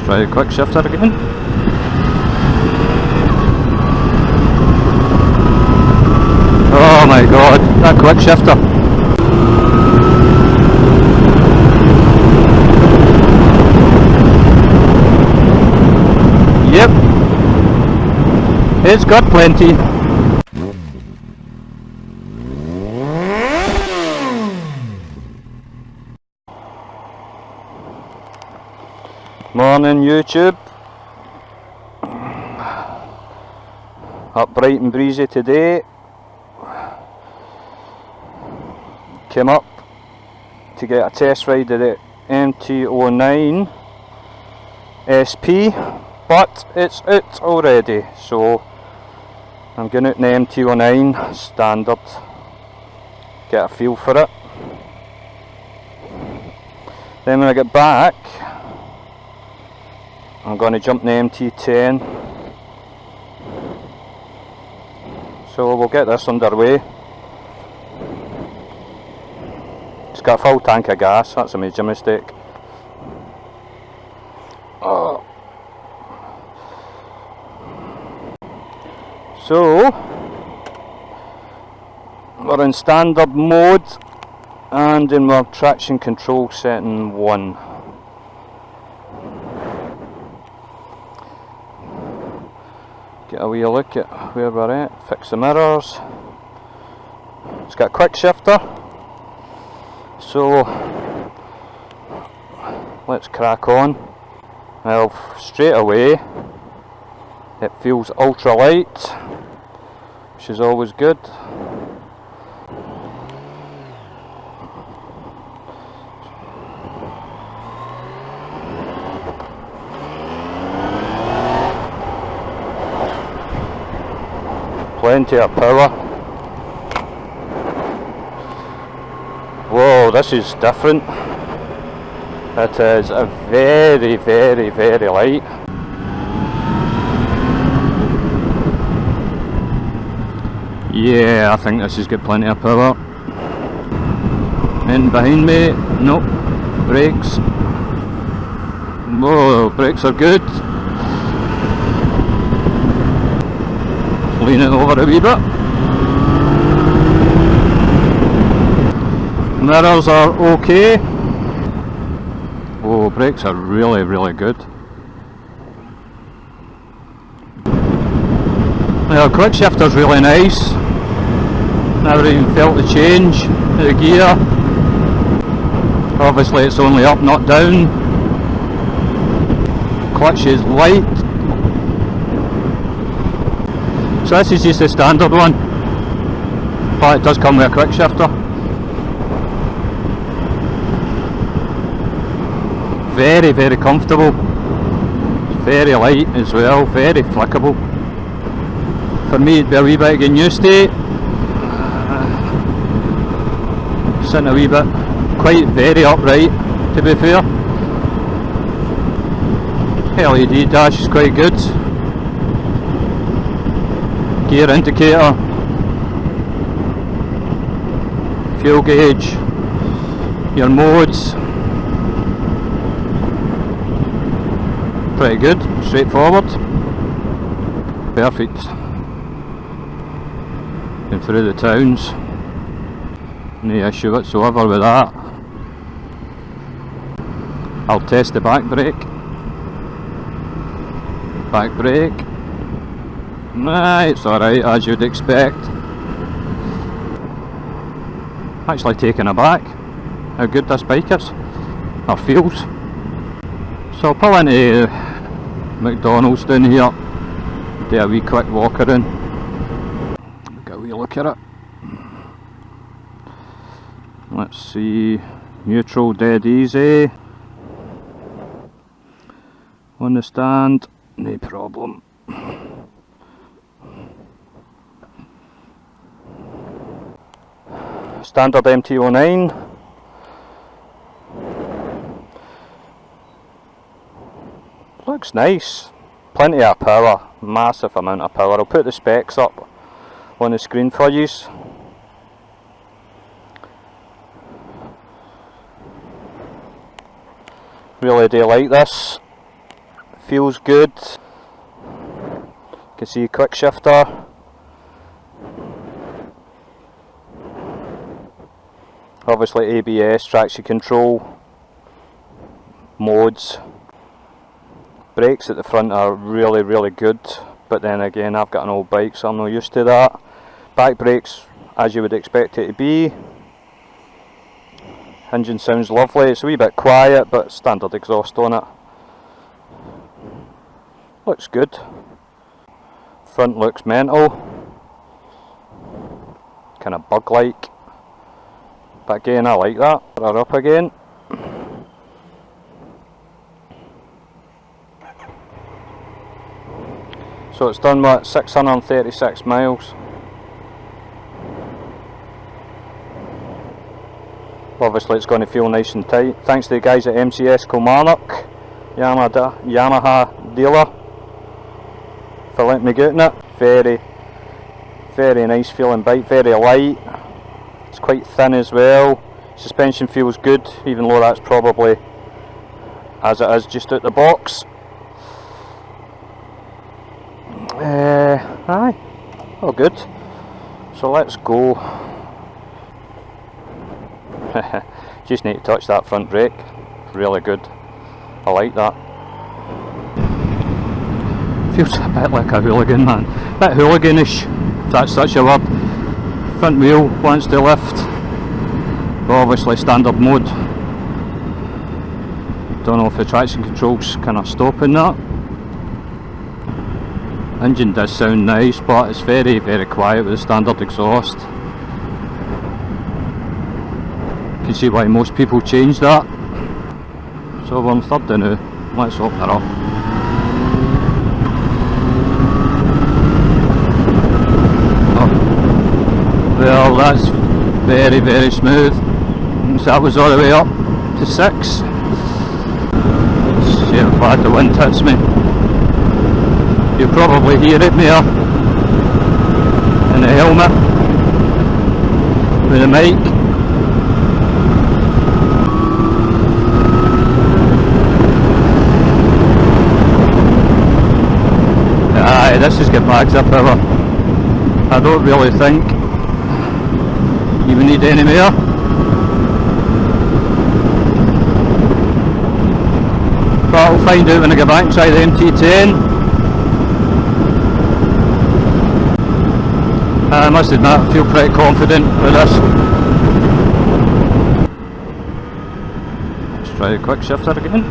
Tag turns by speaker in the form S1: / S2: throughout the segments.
S1: try the quick shifter again. Oh my god, that quick shifter. Yep, it's got plenty. Morning YouTube. Up bright and breezy today. Came up to get a test ride of the MT09 SP, but it's out already, so I'm going out in the MT09 standard, get a feel for it. Then when I get back, I'm going to jump in the MT10, so we'll get this underway. It's got a full tank of gas, that's a major mistake. Oh. So, we're in standard mode and in our traction control setting 1. Get a wee look at where we're at, fix the mirrors. It's got a quick shifter, so let's crack on. Well, straight away it feels ultra light, which is always good. Plenty of power. Whoa, this is different. It is a very light. Yeah, I think this has got plenty of power. And behind me, nope, brakes. Whoa, brakes are good. Lean it over a wee bit. Mirrors are okay. Oh, brakes are really good. The quick shifter's really nice. Never even felt the change of the gear. Obviously it's only up, not down. Clutch is light. So this is just the standard one, but it does come with a quick shifter. Very comfortable. It's very light as well, very flickable. For me it'd be a wee bit getting used to it. Sitting a wee bit, quite very upright to be fair. LED dash is quite good. Gear indicator, fuel gauge, your modes, pretty good, straightforward, perfect. Going through the towns, no issue whatsoever with that. I'll test the back brake. Back brake. Nah, it's alright as you'd expect. Actually taken aback how good this bike is, or feels. So I'll pull into McDonald's down here, do a wee quick walk around, get a wee look at it. Let's see, neutral dead easy. On the stand, no problem. Standard MT09. Looks nice. Plenty of power, massive amount of power. I'll put the specs up on the screen for you. Really do like this. feels good. You can see quickshifter. Obviously ABS, traction control, modes. Brakes at the front are really good, but then again I've got an old bike so I'm not used to that. Back brakes as you would expect it to be. Engine sounds lovely, it's a wee bit quiet but standard exhaust on it. Looks good. Front looks mental. Kind of bug-like. But again I like that. Put her up again. So it's done what, 636 miles. Obviously it's going to feel nice and tight. Thanks to the guys at MCS Kilmarnock, Yamaha dealer, for letting me get in it. Very nice feeling bike, very light. It's quite thin as well. Suspension feels good, even though that's probably as it is just out the box. Aye, all good. So let's go. Just need to touch that front brake. Really good. I like that. Feels a bit like a hooligan, man. A bit hooliganish, if that's such a word. Front wheel wants to lift. But obviously standard mode. Don't know if the traction control's kind of stopping that. Engine does sound nice, but it's very quiet with the standard exhaust. You can see why most people change that. So we're on third now. Let's open her up. Oh. Well, that's very smooth. So that was all the way up to 6. Let's see how bad the wind hits me. You'll probably hear it more in the helmet with the mic. Aye, this has got bags of power. I don't really think you would need any more. But I'll find out when I get back and try the MT10. I must admit, I feel pretty confident with this. Let's try the quick shifter again.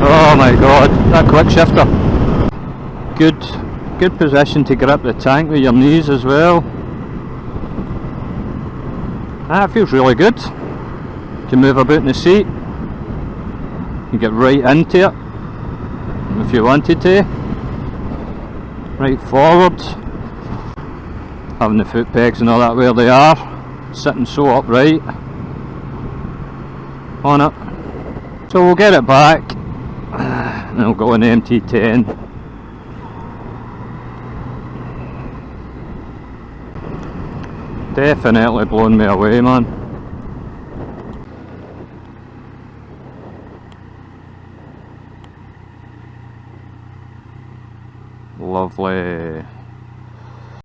S1: Oh my god, that quick shifter. Good position to grip the tank with your knees as well. That feels really good. You can move about in the seat. You get right into it if you wanted to. Right forward. Having the foot pegs and all that where they are. Sitting so upright on it. So we'll get it back and we'll go on the MT10. Definitely blown me away, man.